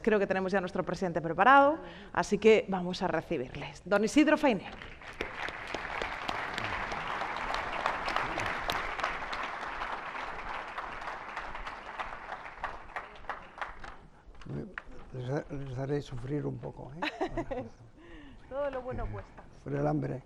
creo que tenemos ya nuestro presidente preparado, así que vamos a recibirles. Don Isidro Fainé. Les haré sufrir un poco, ¿eh? Todo lo bueno cuesta. Por el hambre.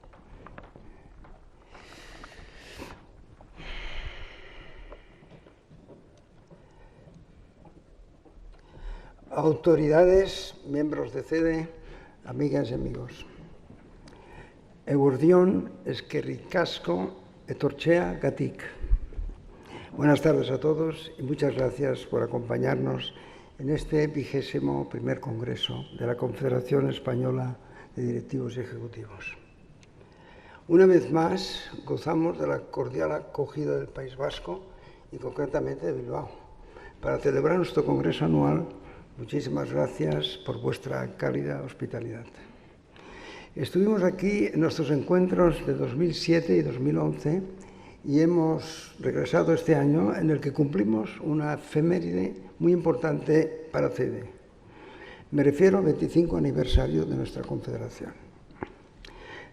Autoridades, miembros de CEDE, amigas y amigos. Egurdión, eskerrik asko, etortxea gatik. Buenas tardes a todos y muchas gracias por acompañarnos en este 21º Congreso de la Confederación Española de Directivos y Ejecutivos. Una vez más, gozamos de la cordial acogida del País Vasco y concretamente de Bilbao. Para celebrar nuestro Congreso anual, muchísimas gracias por vuestra cálida hospitalidad. Estuvimos aquí en nuestros encuentros de 2007 y 2011 y hemos regresado este año en el que cumplimos una efeméride muy importante para CEDE. Me refiero al 25 aniversario de nuestra confederación.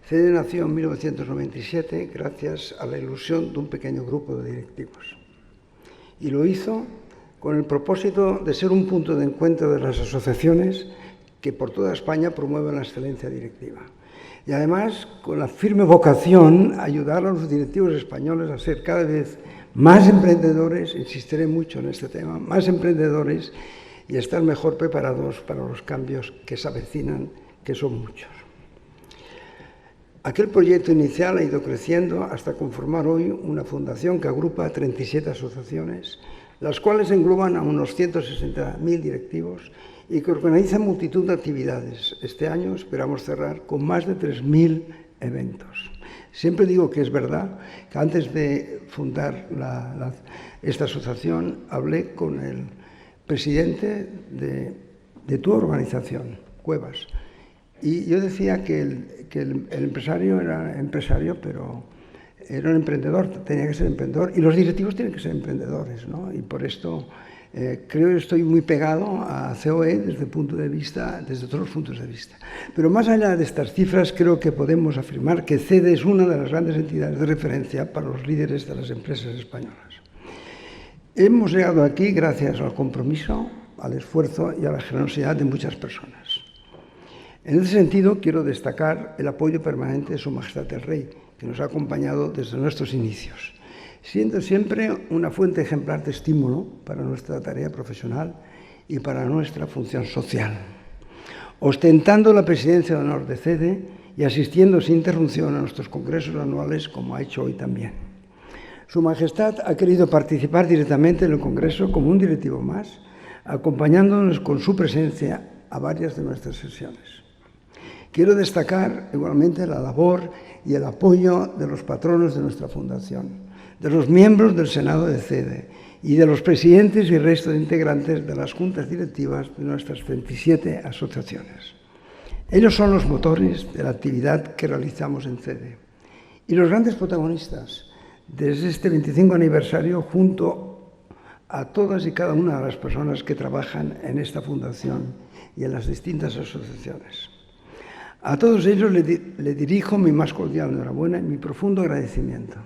CEDE nació en 1997 gracias a la ilusión de un pequeño grupo de directivos. Y lo hizo con el propósito de ser un punto de encuentro de las asociaciones que por toda España promueven la excelencia directiva. Y además, con la firme vocación, ayudar a los directivos españoles a ser cada vez más emprendedores, insistiré mucho en este tema, más emprendedores y a estar mejor preparados para los cambios que se avecinan, que son muchos. Aquel proyecto inicial ha ido creciendo hasta conformar hoy una fundación que agrupa 37 asociaciones, las cuales engloban a unos 160.000 directivos y que organizan multitud de actividades. Este año esperamos cerrar con más de 3.000 eventos. Siempre digo que es verdad que antes de fundar esta asociación hablé con el presidente de tu organización, Cuevas, y yo decía que el empresario era empresario, pero era un emprendedor, tenía que ser emprendedor, y los directivos tienen que ser emprendedores, ¿no? Y por esto creo que estoy muy pegado a COE desde todos los puntos de vista. Pero más allá de estas cifras, creo que podemos afirmar que CEDE es una de las grandes entidades de referencia para los líderes de las empresas españolas. Hemos llegado aquí gracias al compromiso, al esfuerzo y a la generosidad de muchas personas. En ese sentido, quiero destacar el apoyo permanente de Su Majestad el Rey, que nos ha acompañado desde nuestros inicios, siendo siempre una fuente ejemplar de estímulo para nuestra tarea profesional y para nuestra función social. Ostentando la presidencia de honor de CEDE y asistiendo sin interrupción a nuestros congresos anuales, como ha hecho hoy también. Su Majestad ha querido participar directamente en el Congreso como un directivo más, acompañándonos con su presencia a varias de nuestras sesiones. Quiero destacar igualmente la labor y el apoyo de los patronos de nuestra fundación, de los miembros del Senado de CEDE y de los presidentes y resto de integrantes de las juntas directivas de nuestras 27 asociaciones. Ellos son los motores de la actividad que realizamos en CEDE y los grandes protagonistas desde este 25 aniversario junto a todas y cada una de las personas que trabajan en esta fundación y en las distintas asociaciones. A todos ellos le dirijo mi más cordial enhorabuena y mi profundo agradecimiento.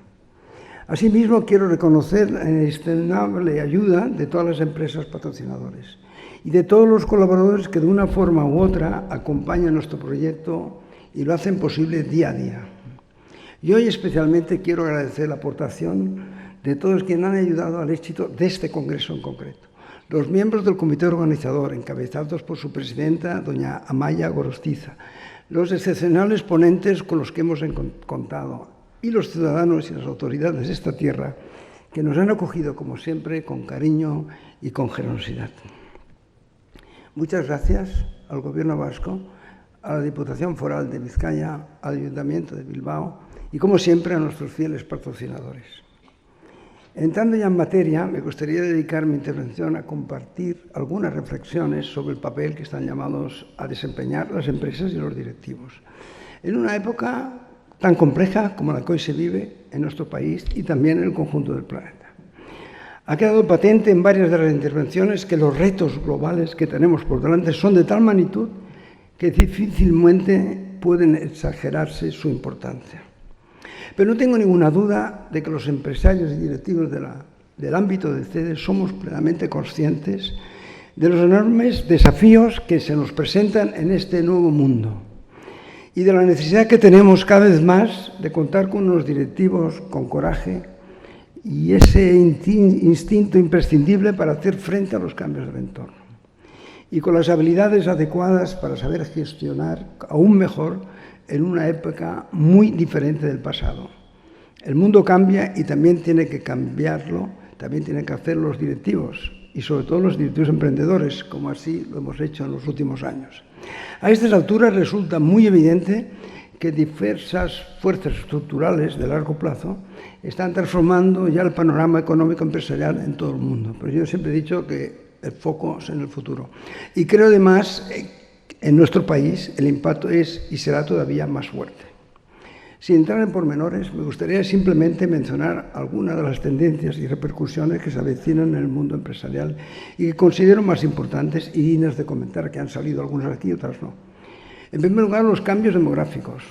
Asimismo, quiero reconocer la inestimable ayuda de todas las empresas patrocinadoras y de todos los colaboradores que de una forma u otra acompañan nuestro proyecto y lo hacen posible día a día. Y hoy especialmente quiero agradecer la aportación de todos quienes han ayudado al éxito de este congreso en concreto. Los miembros del comité organizador, encabezados por su presidenta, doña Amaya Gorostiza, los excepcionales ponentes con los que hemos contado y los ciudadanos y las autoridades de esta tierra que nos han acogido, como siempre, con cariño y con generosidad. Muchas gracias al Gobierno vasco, a la Diputación Foral de Vizcaya, al Ayuntamiento de Bilbao y, como siempre, a nuestros fieles patrocinadores. Entrando ya en materia, me gustaría dedicar mi intervención a compartir algunas reflexiones sobre el papel que están llamados a desempeñar las empresas y los directivos, en una época tan compleja como la que hoy se vive en nuestro país y también en el conjunto del planeta. Ha quedado patente en varias de las intervenciones que los retos globales que tenemos por delante son de tal magnitud que difícilmente pueden exagerarse su importancia. Pero no tengo ninguna duda de que los empresarios y directivos del ámbito de CEDES somos plenamente conscientes de los enormes desafíos que se nos presentan en este nuevo mundo y de la necesidad que tenemos cada vez más de contar con unos directivos con coraje y ese instinto imprescindible para hacer frente a los cambios del entorno y con las habilidades adecuadas para saber gestionar aún mejor en una época muy diferente del pasado. El mundo cambia y también tiene que cambiarlo, también tienen que hacer los directivos y sobre todo los directivos emprendedores, como así lo hemos hecho en los últimos años. A estas alturas resulta muy evidente que diversas fuerzas estructurales de largo plazo están transformando ya el panorama económico empresarial en todo el mundo. Pero yo siempre he dicho que el foco es en el futuro. Y creo además en nuestro país el impacto es y será todavía más fuerte. Sin entrar en pormenores, me gustaría simplemente mencionar algunas de las tendencias y repercusiones que se avecinan en el mundo empresarial y que considero más importantes y dignas de comentar, que han salido algunas aquí y otras no. En primer lugar, los cambios demográficos.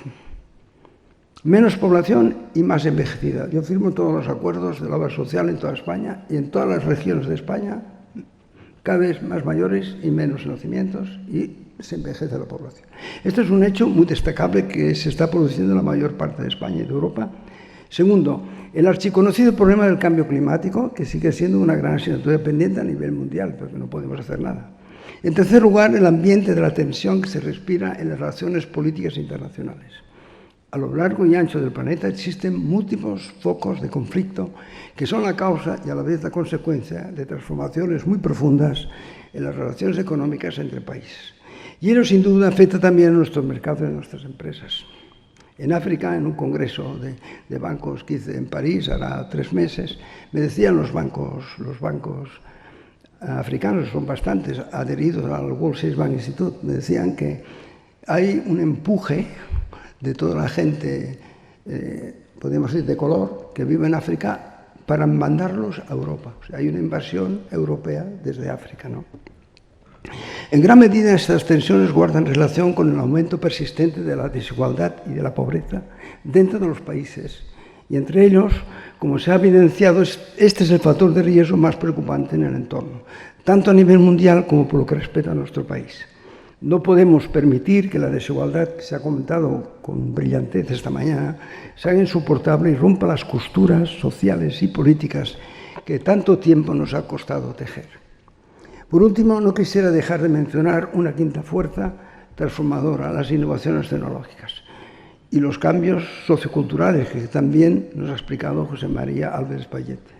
Menos población y más envejecida. Yo firmo todos los acuerdos de la obra social en toda España y en todas las regiones de España, cada vez más mayores y menos nacimientos y se envejece la población. Esto es un hecho muy destacable que se está produciendo en la mayor parte de España y de Europa. Segundo, el archiconocido problema del cambio climático, que sigue siendo una gran asignatura pendiente a nivel mundial, porque no podemos hacer nada. En tercer lugar, el ambiente de la tensión que se respira en las relaciones políticas internacionales. A lo largo y ancho del planeta existen múltiples focos de conflicto que son la causa y a la vez la consecuencia de transformaciones muy profundas en las relaciones económicas entre países. Y ello sin duda afecta también a nuestros mercados y a nuestras empresas. En África, en un congreso de bancos que hice en París, hará 3 meses, me decían los bancos africanos, son bastantes adheridos al World State Bank Institute, me decían que hay un empuje de toda la gente, podríamos decir, de color, que vive en África, para mandarlos a Europa. O sea, hay una invasión europea desde África, ¿no? En gran medida estas tensiones guardan relación con el aumento persistente de la desigualdad y de la pobreza dentro de los países. Y entre ellos, como se ha evidenciado, este es el factor de riesgo más preocupante en el entorno, tanto a nivel mundial como por lo que respecta a nuestro país. No podemos permitir que la desigualdad, que se ha comentado con brillantez esta mañana, se haga insoportable y rompa las costuras sociales y políticas que tanto tiempo nos ha costado tejer. Por último, no quisiera dejar de mencionar una quinta fuerza transformadora, las innovaciones tecnológicas y los cambios socioculturales que también nos ha explicado José María Álvarez Payete.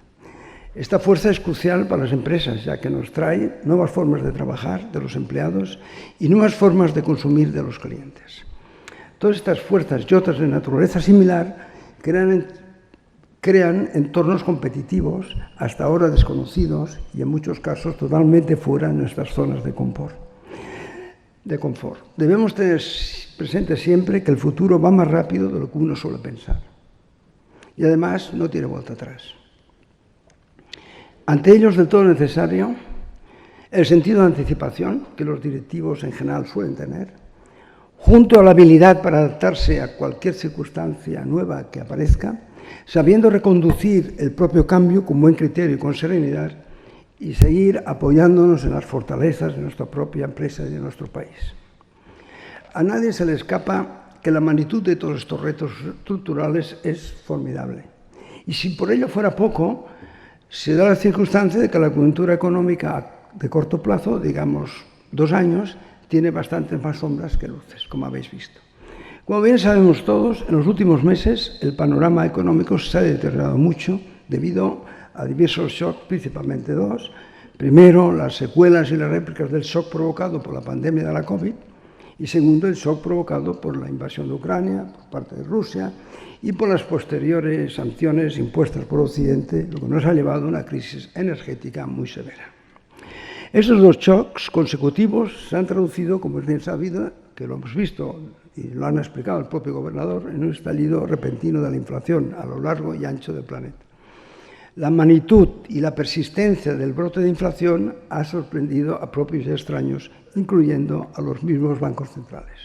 Esta fuerza es crucial para las empresas, ya que nos trae nuevas formas de trabajar de los empleados y nuevas formas de consumir de los clientes. Todas estas fuerzas y otras de naturaleza similar crean entornos competitivos hasta ahora desconocidos y en muchos casos totalmente fuera de nuestras zonas de confort. Debemos tener presente siempre que el futuro va más rápido de lo que uno suele pensar y además no tiene vuelta atrás. Ante ello es del todo necesario el sentido de anticipación que los directivos en general suelen tener, junto a la habilidad para adaptarse a cualquier circunstancia nueva que aparezca, sabiendo reconducir el propio cambio con buen criterio y con serenidad y seguir apoyándonos en las fortalezas de nuestra propia empresa y de nuestro país. A nadie se le escapa que la magnitud de todos estos retos estructurales es formidable. Y si por ello fuera poco, se da la circunstancia de que la coyuntura económica de corto plazo, digamos 2 años, tiene bastantes más sombras que luces, como habéis visto. Como bien sabemos todos, en los últimos meses el panorama económico se ha deteriorado mucho debido a diversos shocks, principalmente 2. Primero, las secuelas y las réplicas del shock provocado por la pandemia de la COVID y segundo, el shock provocado por la invasión de Ucrania por parte de Rusia y por las posteriores sanciones impuestas por Occidente, lo que nos ha llevado a una crisis energética muy severa. Esos 2 shocks consecutivos se han traducido, como es bien sabido, que lo hemos visto y lo han explicado el propio gobernador, en un estallido repentino de la inflación a lo largo y ancho del planeta. La magnitud y la persistencia del brote de inflación ha sorprendido a propios y extraños, incluyendo a los mismos bancos centrales.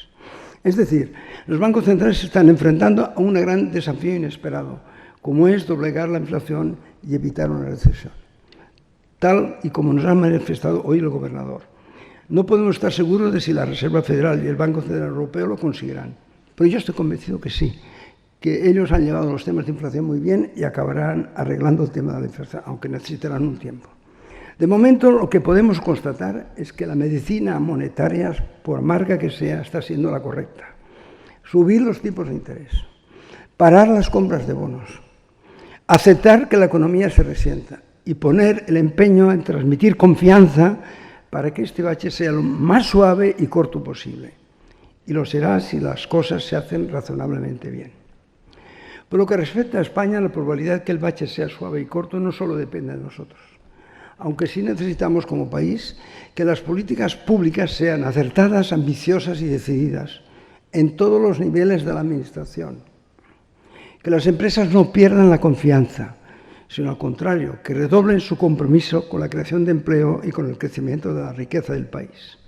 Es decir, los bancos centrales se están enfrentando a un gran desafío inesperado, como es doblegar la inflación y evitar una recesión, tal y como nos ha manifestado hoy el gobernador. No podemos estar seguros de si la Reserva Federal y el Banco Central Europeo lo conseguirán, pero yo estoy convencido que sí, que ellos han llevado los temas de inflación muy bien y acabarán arreglando el tema de la inflación, aunque necesitarán un tiempo. De momento, lo que podemos constatar es que la medicina monetaria, por amarga que sea, está siendo la correcta. Subir los tipos de interés, parar las compras de bonos, aceptar que la economía se resienta y poner el empeño en transmitir confianza para que este bache sea lo más suave y corto posible. Y lo será si las cosas se hacen razonablemente bien. Por lo que respecta a España, la probabilidad de que el bache sea suave y corto no solo depende de nosotros, aunque sí necesitamos como país que las políticas públicas sean acertadas, ambiciosas y decididas en todos los niveles de la administración. Que las empresas no pierdan la confianza, sino al contrario, que redoblen su compromiso con la creación de empleo y con el crecimiento de la riqueza del país.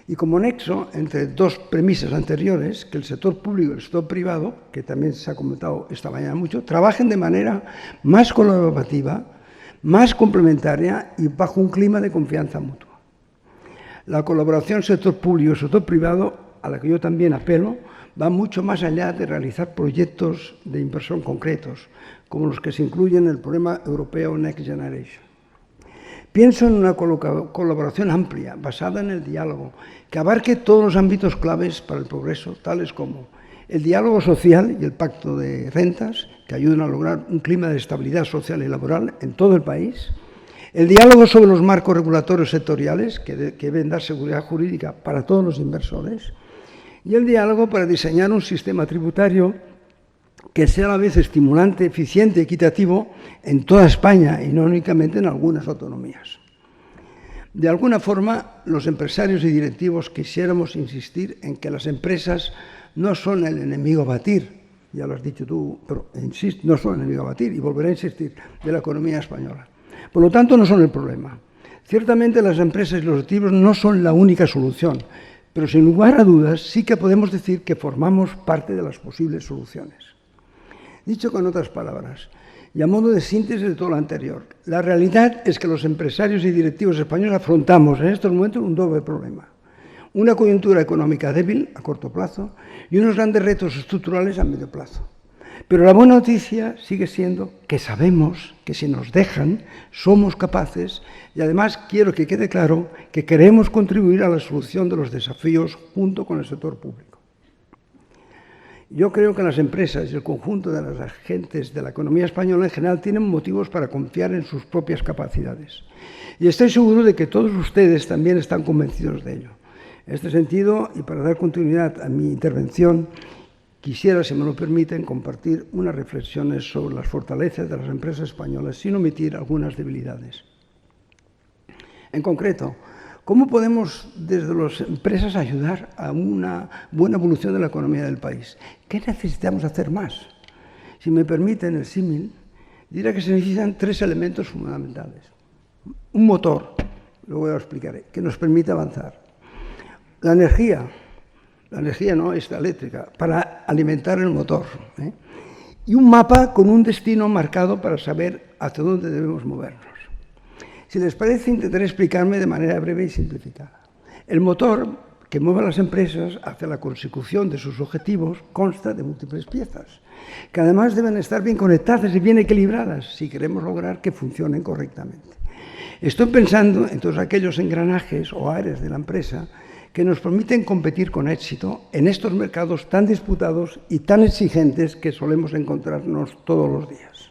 Y como nexo entre dos premisas anteriores, que el sector público y el sector privado, que también se ha comentado esta mañana mucho, trabajen de manera más colaborativa, más complementaria y bajo un clima de confianza mutua. La colaboración sector público y sector privado, a la que yo también apelo, va mucho más allá de realizar proyectos de inversión concretos, como los que se incluyen en el programa europeo Next Generation. Pienso en una colaboración amplia, basada en el diálogo, que abarque todos los ámbitos claves para el progreso, tales como el diálogo social y el pacto de rentas, que ayuden a lograr un clima de estabilidad social y laboral en todo el país, el diálogo sobre los marcos regulatorios sectoriales, que deben dar seguridad jurídica para todos los inversores, y el diálogo para diseñar un sistema tributario que sea a la vez estimulante, eficiente y equitativo en toda España y no únicamente en algunas autonomías. De alguna forma, los empresarios y directivos quisiéramos insistir en que las empresas no son el enemigo a batir, ya lo has dicho tú, pero insisto, no son el enemigo a batir y volveré a insistir, de la economía española. Por lo tanto, no son el problema. Ciertamente las empresas y los directivos no son la única solución, pero sin lugar a dudas sí que podemos decir que formamos parte de las posibles soluciones. Dicho con otras palabras, y a modo de síntesis de todo lo anterior, la realidad es que los empresarios y directivos españoles afrontamos en estos momentos un doble problema. Una coyuntura económica débil a corto plazo y unos grandes retos estructurales a medio plazo. Pero la buena noticia sigue siendo que sabemos que si nos dejan, somos capaces y además quiero que quede claro que queremos contribuir a la solución de los desafíos junto con el sector público. Yo creo que las empresas y el conjunto de las agentes de la economía española en general tienen motivos para confiar en sus propias capacidades. Y estoy seguro de que todos ustedes también están convencidos de ello. En este sentido, y para dar continuidad a mi intervención, quisiera, si me lo permiten, compartir unas reflexiones sobre las fortalezas de las empresas españolas sin omitir algunas debilidades. En concreto, ¿cómo podemos desde las empresas ayudar a una buena evolución de la economía del país? ¿Qué necesitamos hacer más? Si me permiten el símil, diré que se necesitan tres elementos fundamentales. Un motor, luego lo explicaré, que nos permita avanzar. La energía no esta eléctrica, para alimentar el motor. Y un mapa con un destino marcado para saber hacia dónde debemos movernos. Si les parece, intentaré explicarme de manera breve y simplificada. El motor que mueve a las empresas hacia la consecución de sus objetivos consta de múltiples piezas, que además deben estar bien conectadas y bien equilibradas si queremos lograr que funcionen correctamente. Estoy pensando en todos aquellos engranajes o áreas de la empresa que nos permiten competir con éxito en estos mercados tan disputados y tan exigentes que solemos encontrarnos todos los días.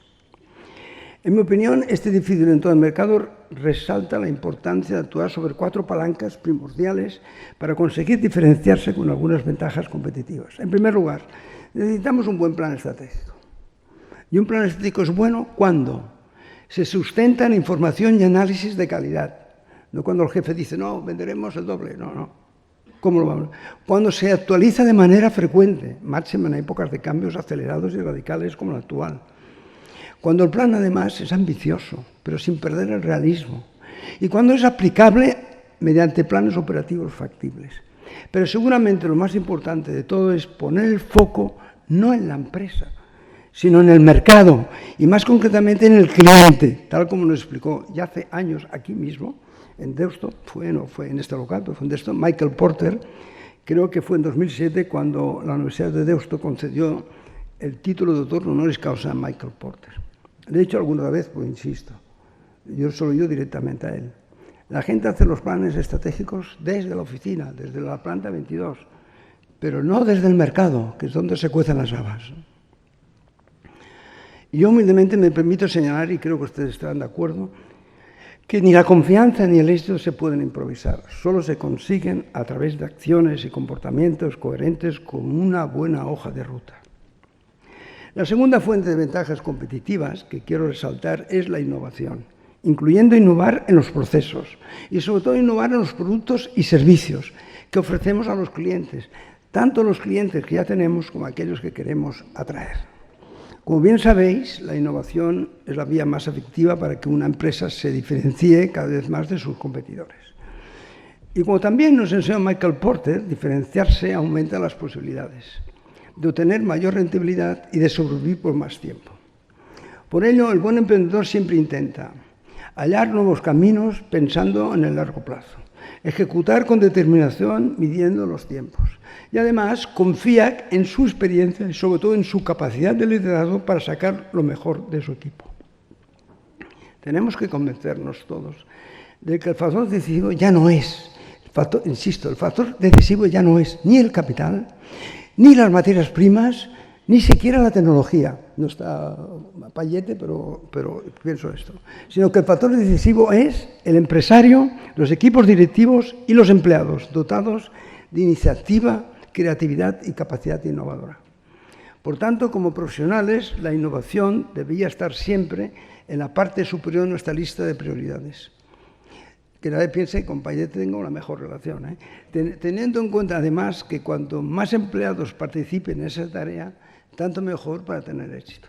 En mi opinión, este difícil entorno del mercado resalta la importancia de actuar sobre 4 palancas primordiales para conseguir diferenciarse con algunas ventajas competitivas. En primer lugar, necesitamos un buen plan estratégico. Y un plan estratégico es bueno cuando se sustenta en información y análisis de calidad. No cuando el jefe dice, no, venderemos el doble. No. ¿Cómo lo vamos? Cuando se actualiza de manera frecuente, máxime en épocas de cambios acelerados y radicales como la actual. Cuando el plan, además, es ambicioso, pero sin perder el realismo. Y cuando es aplicable mediante planes operativos factibles. Pero seguramente lo más importante de todo es poner el foco no en la empresa, sino en el mercado y más concretamente en el cliente, tal como nos explicó ya hace años aquí mismo, en Deusto, no fue en este local, pero fue en Deusto, Michael Porter, creo que fue en 2007 cuando la Universidad de Deusto concedió el título de doctor honoris causa a Michael Porter. Le he dicho alguna vez, pues insisto, solo yo directamente a él. La gente hace los planes estratégicos desde la oficina, desde la planta 22, pero no desde el mercado, que es donde se cuecen las habas. Yo humildemente me permito señalar, y creo que ustedes estarán de acuerdo, que ni la confianza ni el éxito se pueden improvisar, solo se consiguen a través de acciones y comportamientos coherentes con una buena hoja de ruta. La segunda fuente de ventajas competitivas que quiero resaltar es la innovación, incluyendo innovar en los procesos y sobre todo innovar en los productos y servicios que ofrecemos a los clientes, tanto los clientes que ya tenemos como aquellos que queremos atraer. Como bien sabéis, la innovación es la vía más efectiva para que una empresa se diferencie cada vez más de sus competidores. Y como también nos enseñó Michael Porter, diferenciarse aumenta las posibilidades de obtener mayor rentabilidad y de sobrevivir por más tiempo. Por ello, el buen emprendedor siempre intenta hallar nuevos caminos pensando en el largo plazo, ejecutar con determinación midiendo los tiempos y además confía en su experiencia y sobre todo en su capacidad de liderazgo para sacar lo mejor de su equipo. Tenemos que convencernos todos de que el factor decisivo ya no es, el factor decisivo ya no es ni el capital, ni las materias primas, ni siquiera la tecnología. No está Payete, pero pienso esto. Sino que el factor decisivo es el empresario, los equipos directivos y los empleados, dotados de iniciativa, creatividad y capacidad innovadora. Por tanto, como profesionales, la innovación debería estar siempre en la parte superior de nuestra lista de prioridades. Que nadie piense que con Payete tengo la mejor relación, teniendo en cuenta además que cuanto más empleados participen en esa tarea, tanto mejor para tener éxito.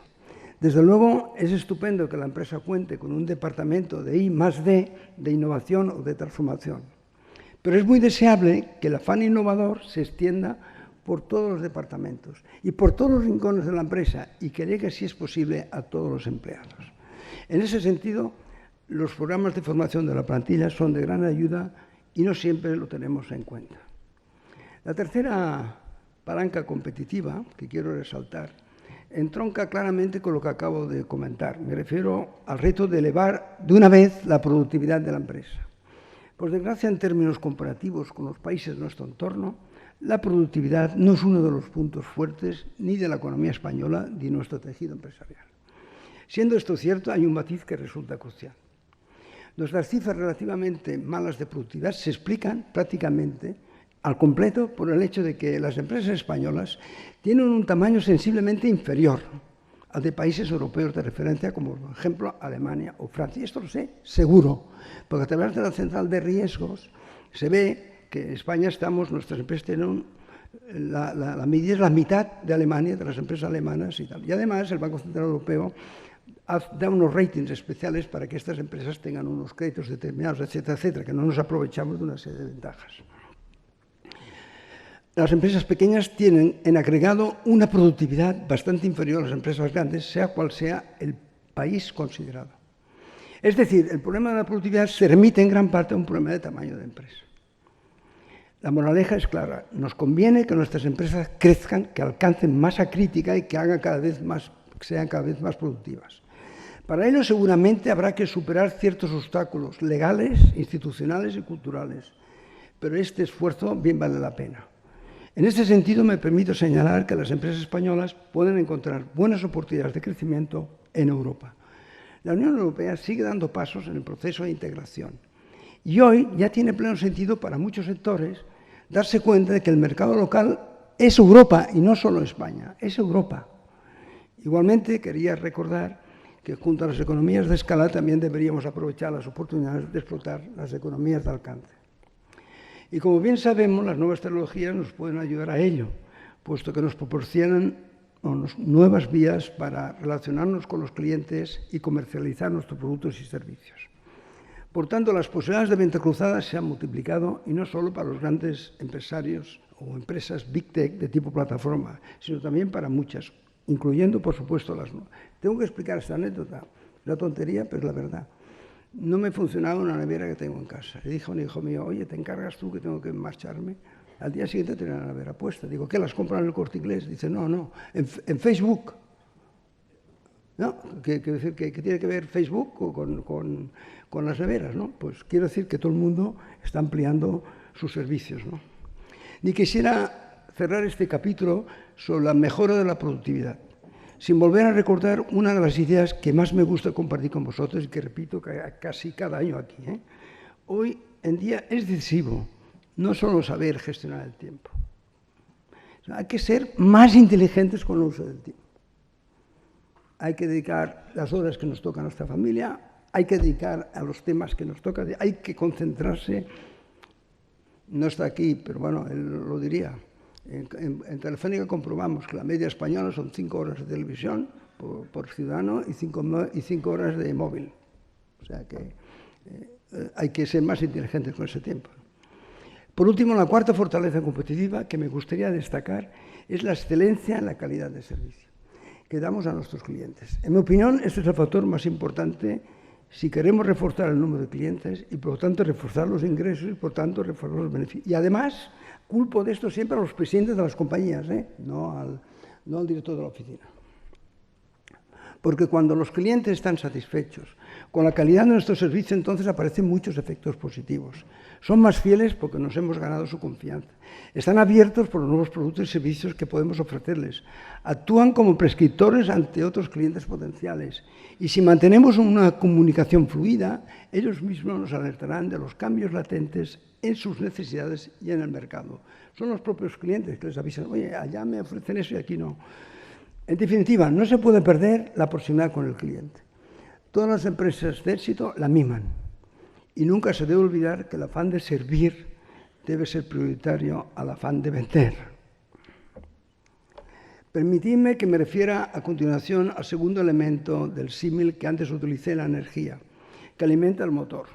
Desde luego, es estupendo que la empresa cuente con un departamento de I+D, de innovación o de transformación. Pero es muy deseable que el afán innovador se extienda por todos los departamentos y por todos los rincones de la empresa y que llegue, si es posible, a todos los empleados. En ese sentido, los programas de formación de la plantilla son de gran ayuda y no siempre lo tenemos en cuenta. La tercera palanca competitiva que quiero resaltar entronca claramente con lo que acabo de comentar. Me refiero al reto de elevar de una vez la productividad de la empresa. Por desgracia, en términos comparativos con los países de nuestro entorno, la productividad no es uno de los puntos fuertes ni de la economía española ni de nuestro tejido empresarial. Siendo esto cierto, hay un matiz que resulta crucial. Nuestras cifras relativamente malas de productividad se explican prácticamente al completo por el hecho de que las empresas españolas tienen un tamaño sensiblemente inferior al de países europeos de referencia, como por ejemplo Alemania o Francia. Y esto lo sé seguro, porque a través de la central de riesgos se ve que en España nuestras empresas tienen la medida es la mitad de Alemania, de las empresas alemanas y tal. Y además el Banco Central Europeo da unos ratings especiales para que estas empresas tengan unos créditos determinados, etcétera, etcétera, que no nos aprovechamos de una serie de ventajas. Las empresas pequeñas tienen en agregado una productividad bastante inferior a las empresas grandes, sea cual sea el país considerado. Es decir, el problema de la productividad se remite en gran parte a un problema de tamaño de empresa. La moraleja es clara, nos conviene que nuestras empresas crezcan, que alcancen masa crítica y que sean cada vez más productivas. Para ello seguramente habrá que superar ciertos obstáculos legales, institucionales y culturales, pero este esfuerzo bien vale la pena. En este sentido, me permito señalar que las empresas españolas pueden encontrar buenas oportunidades de crecimiento en Europa. La Unión Europea sigue dando pasos en el proceso de integración y hoy ya tiene pleno sentido para muchos sectores darse cuenta de que el mercado local es Europa y no solo España, es Europa. Igualmente, quería recordar que junto a las economías de escala también deberíamos aprovechar las oportunidades de explotar las economías de alcance. Y como bien sabemos, las nuevas tecnologías nos pueden ayudar a ello, puesto que nos proporcionan nuevas vías para relacionarnos con los clientes y comercializar nuestros productos y servicios. Por tanto, las posibilidades de venta cruzada se han multiplicado, y no solo para los grandes empresarios o empresas Big Tech de tipo plataforma, sino también para muchas, incluyendo, por supuesto, las nuevas. Tengo que explicar esta anécdota, una tontería, pero es la verdad. No me funcionaba una nevera que tengo en casa. Le dije a un hijo mío, oye, ¿te encargas tú que tengo que marcharme? Al día siguiente tenía la nevera puesta. Digo, ¿qué, las compran en el Corte Inglés? Dice, no, en Facebook. ¿No? ¿Qué tiene que ver Facebook con las neveras? ¿No? Pues quiero decir que todo el mundo está ampliando sus servicios, ¿no? Ni quisiera cerrar este capítulo sobre la mejora de la productividad, sin volver a recordar una de las ideas que más me gusta compartir con vosotros y que repito casi cada año aquí. Hoy en día es decisivo no solo saber gestionar el tiempo, hay que ser más inteligentes con el uso del tiempo. Hay que dedicar las horas que nos tocan a nuestra familia, hay que dedicar a los temas que nos tocan, hay que concentrarse. No está aquí, pero bueno, él lo diría. En Telefónica comprobamos que la media española son 5 horas de televisión por ciudadano y 5 horas de móvil. O sea que hay que ser más inteligentes con ese tiempo. Por último, la cuarta fortaleza competitiva que me gustaría destacar es la excelencia en la calidad de servicio que damos a nuestros clientes. En mi opinión, este es el factor más importante si queremos reforzar el número de clientes y, por lo tanto, reforzar los ingresos y, por tanto, reforzar los beneficios. Y, además, culpo de esto siempre a los presidentes de las compañías, no al director de la oficina. Porque cuando los clientes están satisfechos con la calidad de nuestro servicio, entonces aparecen muchos efectos positivos. Son más fieles porque nos hemos ganado su confianza. Están abiertos por los nuevos productos y servicios que podemos ofrecerles. Actúan como prescriptores ante otros clientes potenciales. Y si mantenemos una comunicación fluida, ellos mismos nos alertarán de los cambios latentes en sus necesidades y en el mercado. Son los propios clientes que les avisan, oye, allá me ofrecen eso y aquí no. En definitiva, no se puede perder la proximidad con el cliente. Todas las empresas de éxito la miman. Y nunca se debe olvidar que el afán de servir debe ser prioritario al afán de vender. Permitidme que me refiera a continuación al segundo elemento del símil que antes utilicé, la energía, que alimenta el motor.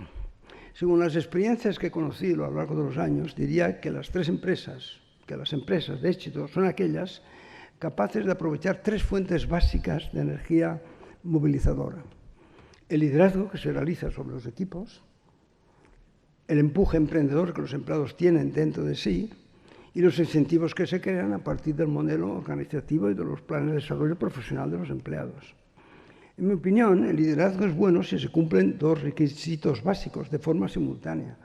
Según las experiencias que he conocido a lo largo de los años, diría que las empresas de éxito son aquellas capaces de aprovechar 3 fuentes básicas de energía movilizadora. El liderazgo que se realiza sobre los equipos, el empuje emprendedor que los empleados tienen dentro de sí y los incentivos que se crean a partir del modelo organizativo y de los planes de desarrollo profesional de los empleados. En mi opinión, el liderazgo es bueno si se cumplen 2 requisitos básicos de forma simultánea.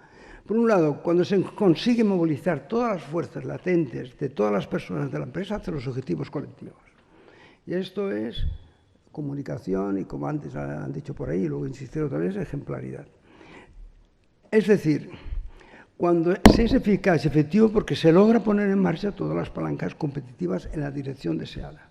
Por un lado, cuando se consigue movilizar todas las fuerzas latentes de todas las personas de la empresa hacia los objetivos colectivos. Y esto es comunicación y, como antes han dicho por ahí, y luego insistir otra vez, ejemplaridad. Es decir, cuando se es eficaz y efectivo porque se logra poner en marcha todas las palancas competitivas en la dirección deseada.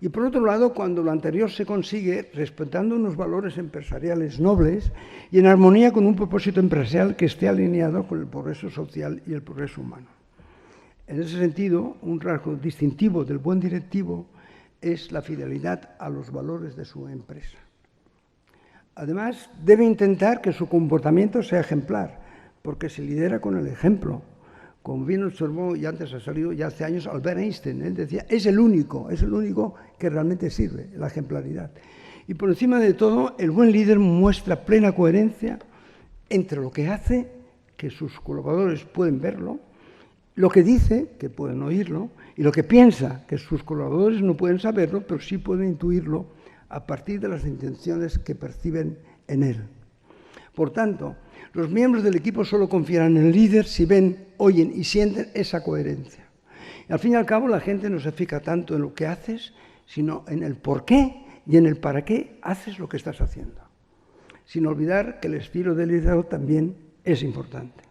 Y por otro lado, cuando lo anterior se consigue respetando unos valores empresariales nobles y en armonía con un propósito empresarial que esté alineado con el progreso social y el progreso humano. En ese sentido, un rasgo distintivo del buen directivo es la fidelidad a los valores de su empresa. Además, debe intentar que su comportamiento sea ejemplar, porque se lidera con el ejemplo. Como bien observó, y antes ha salido ya hace años, Albert Einstein, él decía, es el único que realmente sirve, la ejemplaridad. Y por encima de todo, el buen líder muestra plena coherencia entre lo que hace, que sus colaboradores pueden verlo, lo que dice, que pueden oírlo, y lo que piensa, que sus colaboradores no pueden saberlo, pero sí pueden intuirlo a partir de las intenciones que perciben en él. Por tanto, los miembros del equipo solo confiarán en el líder si ven, oyen y sienten esa coherencia. Y al fin y al cabo, la gente no se fija tanto en lo que haces, sino en el por qué y en el para qué haces lo que estás haciendo. Sin olvidar que el estilo de liderazgo también es importante.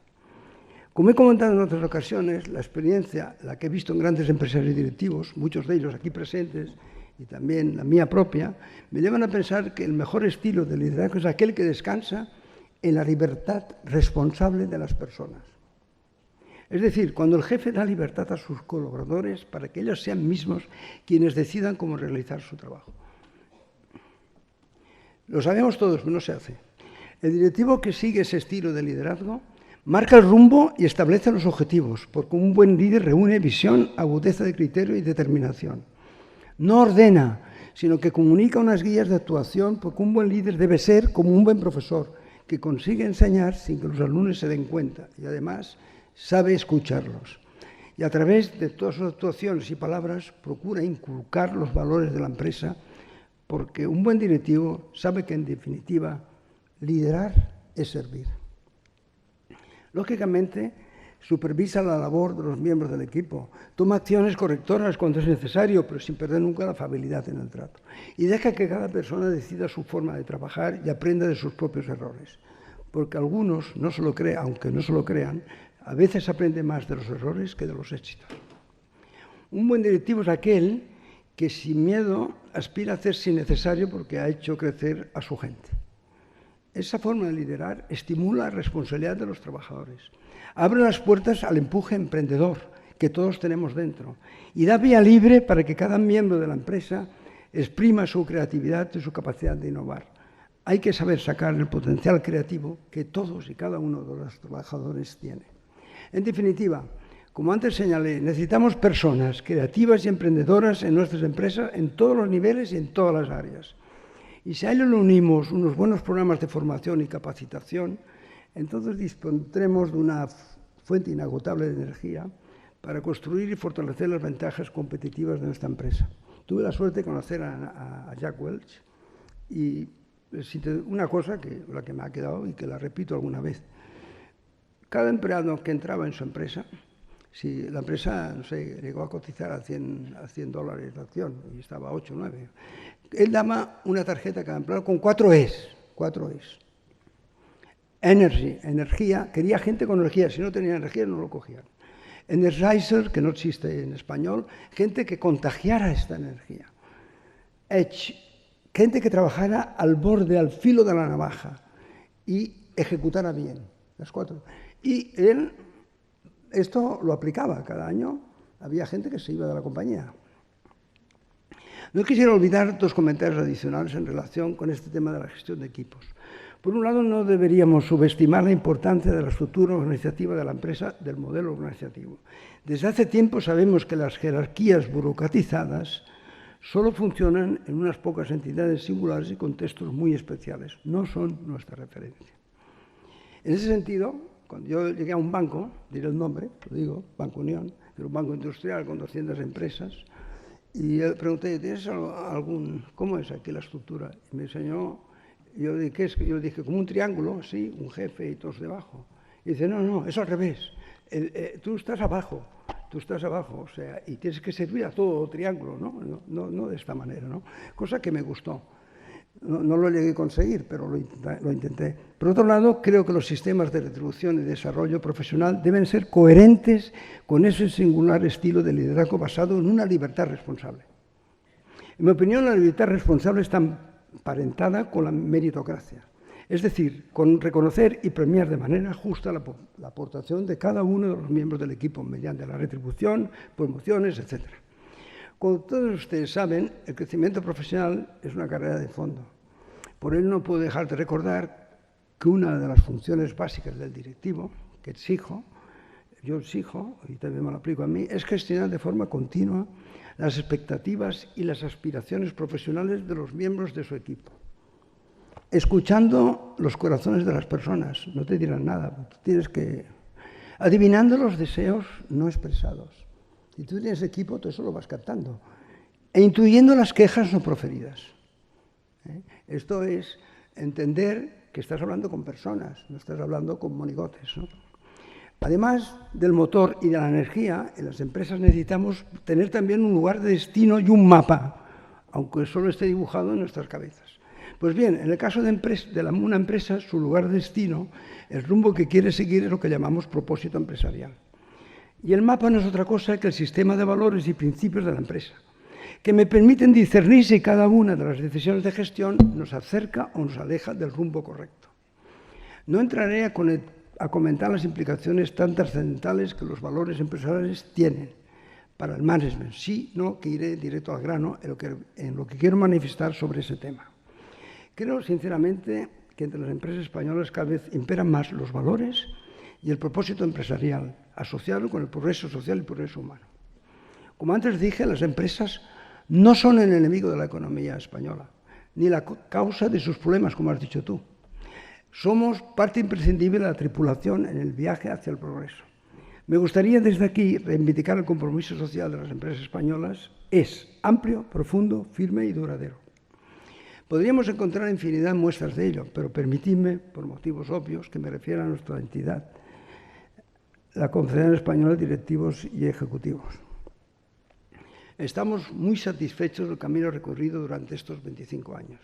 Como he comentado en otras ocasiones, la experiencia, la que he visto en grandes empresarios directivos, muchos de ellos aquí presentes, y también la mía propia, me llevan a pensar que el mejor estilo de liderazgo es aquel que descansa en la libertad responsable de las personas. Es decir, cuando el jefe da libertad a sus colaboradores para que ellos sean mismos quienes decidan cómo realizar su trabajo. Lo sabemos todos, pero no se hace. El directivo que sigue ese estilo de liderazgo marca el rumbo y establece los objetivos, porque un buen líder reúne visión, agudeza de criterio y determinación. No ordena, sino que comunica unas guías de actuación, porque un buen líder debe ser como un buen profesor, que consigue enseñar sin que los alumnos se den cuenta y además sabe escucharlos. Y a través de todas sus actuaciones y palabras procura inculcar los valores de la empresa, porque un buen directivo sabe que en definitiva liderar es servir. Lógicamente, supervisa la labor de los miembros del equipo, toma acciones correctoras cuando es necesario, pero sin perder nunca la afabilidad en el trato. Y deja que cada persona decida su forma de trabajar y aprenda de sus propios errores. Porque algunos, aunque no se lo crean, a veces aprenden más de los errores que de los éxitos. Un buen directivo es aquel que sin miedo aspira a hacer si necesario porque ha hecho crecer a su gente. Esa forma de liderar estimula la responsabilidad de los trabajadores, abre las puertas al empuje emprendedor que todos tenemos dentro y da vía libre para que cada miembro de la empresa exprima su creatividad y su capacidad de innovar. Hay que saber sacar el potencial creativo que todos y cada uno de los trabajadores tiene. En definitiva, como antes señalé, necesitamos personas creativas y emprendedoras en nuestras empresas en todos los niveles y en todas las áreas. Y si a ello le unimos unos buenos programas de formación y capacitación, entonces dispondremos de una fuente inagotable de energía para construir y fortalecer las ventajas competitivas de nuestra empresa. Tuve la suerte de conocer a Jack Welch y una cosa la que me ha quedado y que la repito alguna vez. Cada empleado que entraba en su empresa, si la empresa, no sé, llegó a cotizar a $100 la acción y estaba a 8 o 9, él daba una tarjeta a cada empleado con 4 E's. Energy, energía, quería gente con energía, si no tenía energía no lo cogían. Energizer, que no existe en español, gente que contagiara esta energía. Edge, gente que trabajara al borde, al filo de la navaja y ejecutara bien, las 4. Y él esto lo aplicaba cada año, había gente que se iba de la compañía. No quisiera olvidar 2 comentarios adicionales en relación con este tema de la gestión de equipos. Por un lado, no deberíamos subestimar la importancia de la estructura organizativa de la empresa, del modelo organizativo. Desde hace tiempo sabemos que las jerarquías burocratizadas solo funcionan en unas pocas entidades singulares y contextos muy especiales. No son nuestra referencia. En ese sentido, cuando yo llegué a un banco, diré el nombre, lo digo, Banco Unión, era un banco industrial con 200 empresas, y le pregunté, ¿tienes cómo es aquí la estructura? Y me enseñó, yo dije, ¿qué es? Yo dije, como un triángulo, sí, un jefe y todos debajo. Y dice, no, es al revés. Tú estás abajo, o sea, y tienes que servir a todo triángulo, no de esta manera, ¿no? Cosa que me gustó. No lo llegué a conseguir, pero lo intenté. Por otro lado, creo que los sistemas de retribución y desarrollo profesional deben ser coherentes con ese singular estilo de liderazgo basado en una libertad responsable. En mi opinión, la libertad responsable está emparentada con la meritocracia, es decir, con reconocer y premiar de manera justa la aportación de cada uno de los miembros del equipo mediante la retribución, promociones, etc. Como todos ustedes saben, el crecimiento profesional es una carrera de fondo. Por ello no puedo dejar de recordar que una de las funciones básicas del directivo, que yo exijo, y también me lo aplico a mí, es gestionar de forma continua las expectativas y las aspiraciones profesionales de los miembros de su equipo. Escuchando los corazones de las personas, no te dirán nada, tienes que... Adivinando los deseos no expresados. Si tú tienes equipo, tú eso lo vas captando. E intuyendo las quejas no proferidas. Esto es entender que estás hablando con personas, no estás hablando con monigotes, ¿no? Además del motor y de la energía, en las empresas necesitamos tener también un lugar de destino y un mapa, aunque solo esté dibujado en nuestras cabezas. Pues bien, en el caso de una empresa, su lugar de destino, el rumbo que quiere seguir es lo que llamamos propósito empresarial. Y el mapa no es otra cosa que el sistema de valores y principios de la empresa, que me permiten discernir si cada una de las decisiones de gestión nos acerca o nos aleja del rumbo correcto. No entraré a a comentar las implicaciones tan trascendentales que los valores empresariales tienen para el management. Sí, no, que iré directo al grano en lo que quiero manifestar sobre ese tema. Creo, sinceramente, que entre las empresas españolas cada vez imperan más los valores y el propósito empresarial asociado con el progreso social y el progreso humano. Como antes dije, las empresas no son el enemigo de la economía española, ni la causa de sus problemas, como has dicho tú. Somos parte imprescindible de la tripulación en el viaje hacia el progreso. Me gustaría desde aquí reivindicar el compromiso social de las empresas españolas. Es amplio, profundo, firme y duradero. Podríamos encontrar infinidad de muestras de ello, pero permitidme, por motivos obvios, que me refiera a nuestra entidad, la Confederación Española de Directivos y Ejecutivos. Estamos muy satisfechos del camino recorrido durante estos 25 años,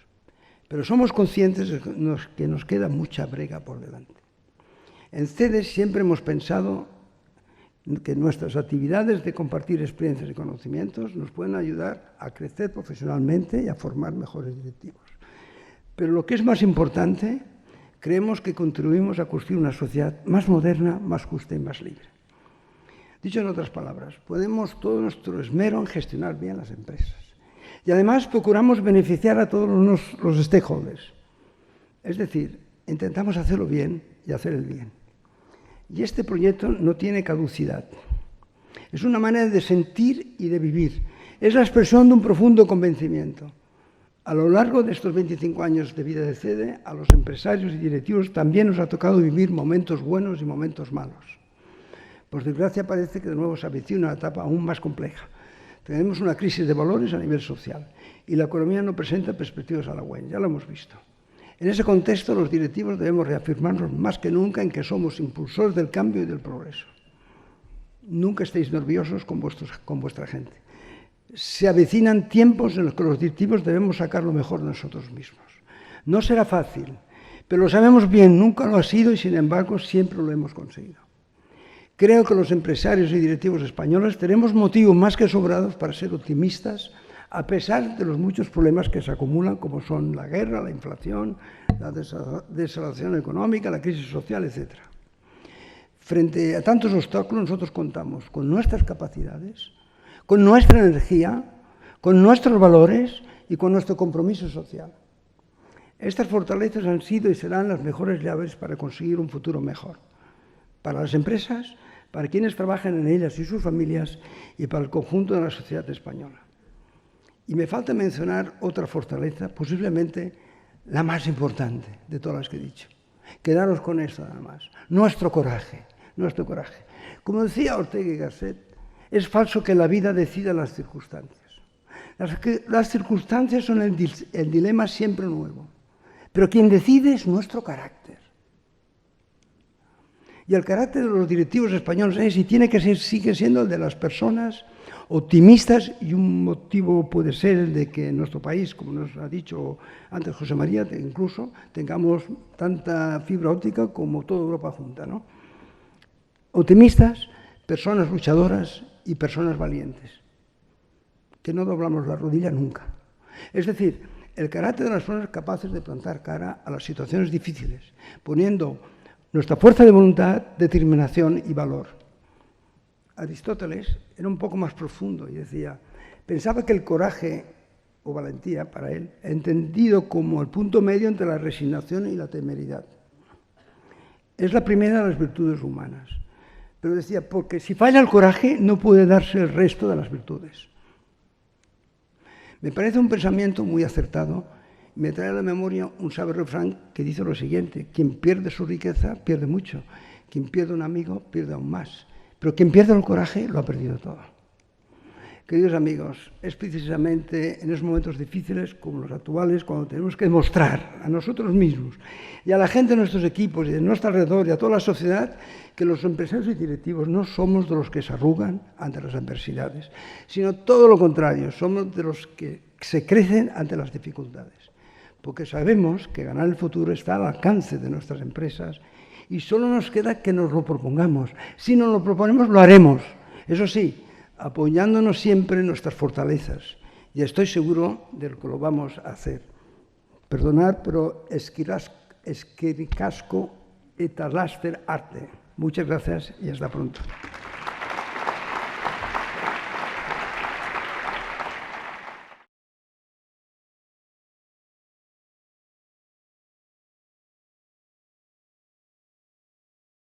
pero somos conscientes de que nos queda mucha brega por delante. En CEDES siempre hemos pensado que nuestras actividades de compartir experiencias y conocimientos nos pueden ayudar a crecer profesionalmente y a formar mejores directivos. Pero lo que es más importante, creemos que contribuimos a construir una sociedad más moderna, más justa y más libre. Dicho en otras palabras, ponemos todo nuestro esmero en gestionar bien las empresas. Y además procuramos beneficiar a todos los stakeholders. Es decir, intentamos hacerlo bien y hacer el bien. Y este proyecto no tiene caducidad. Es una manera de sentir y de vivir. Es la expresión de un profundo convencimiento. A lo largo de estos 25 años de vida de CEDE, a los empresarios y directivos también nos ha tocado vivir momentos buenos y momentos malos. Por desgracia, parece que de nuevo se avecina una etapa aún más compleja. Tenemos una crisis de valores a nivel social y la economía no presenta perspectivas halagüeñas, ya lo hemos visto. En ese contexto, los directivos debemos reafirmarnos más que nunca en que somos impulsores del cambio y del progreso. Nunca estéis nerviosos con vuestra gente. Se avecinan tiempos en los que los directivos debemos sacar lo mejor de nosotros mismos. No será fácil, pero lo sabemos bien, nunca lo ha sido y sin embargo siempre lo hemos conseguido. Creo que los empresarios y directivos españoles tenemos motivos más que sobrados para ser optimistas, a pesar de los muchos problemas que se acumulan, como son la guerra, la inflación, la desalentación económica, la crisis social, etc. Frente a tantos obstáculos, nosotros contamos con nuestras capacidades, con nuestra energía, con nuestros valores y con nuestro compromiso social. Estas fortalezas han sido y serán las mejores llaves para conseguir un futuro mejor, para las empresas, para quienes trabajan en ellas y sus familias y para el conjunto de la sociedad española. Y me falta mencionar otra fortaleza, posiblemente la más importante de todas las que he dicho. Quedaros con esto nada más. Nuestro coraje, nuestro coraje. Como decía Ortega y Gasset, es falso que la vida decida las circunstancias. Las circunstancias son el dilema siempre nuevo, pero quien decide es nuestro carácter. Y el carácter de los directivos españoles es y tiene que ser, sigue siendo el de las personas optimistas, y un motivo puede ser el de que en nuestro país, como nos ha dicho antes José María, incluso tengamos tanta fibra óptica como toda Europa junta, ¿no? Optimistas, personas luchadoras y personas valientes, que no doblamos la rodilla nunca. Es decir, el carácter de las personas capaces de plantar cara a las situaciones difíciles, poniendo nuestra fuerza de voluntad, determinación y valor. Aristóteles era un poco más profundo y decía, pensaba que el coraje o valentía para él, entendido como el punto medio entre la resignación y la temeridad. Es la primera de las virtudes humanas. Pero decía, porque si falla el coraje, no puede darse el resto de las virtudes. Me parece un pensamiento muy acertado. Me trae a la memoria un sabio refrán que dice lo siguiente: quien pierde su riqueza, pierde mucho. Quien pierde un amigo, pierde aún más. Pero quien pierde el coraje, lo ha perdido todo. Queridos amigos, es precisamente en esos momentos difíciles como los actuales cuando tenemos que demostrar a nosotros mismos y a la gente de nuestros equipos y de nuestro alrededor y a toda la sociedad que los empresarios y directivos no somos de los que se arrugan ante las adversidades, sino todo lo contrario, somos de los que se crecen ante las dificultades, porque sabemos que ganar el futuro está al alcance de nuestras empresas y solo nos queda que nos lo propongamos. Si nos lo proponemos, lo haremos. Eso sí, apoyándonos siempre en nuestras fortalezas. Y estoy seguro de que lo vamos a hacer. Perdonad, pero esquiricasco eta laster arte. Muchas gracias y hasta pronto.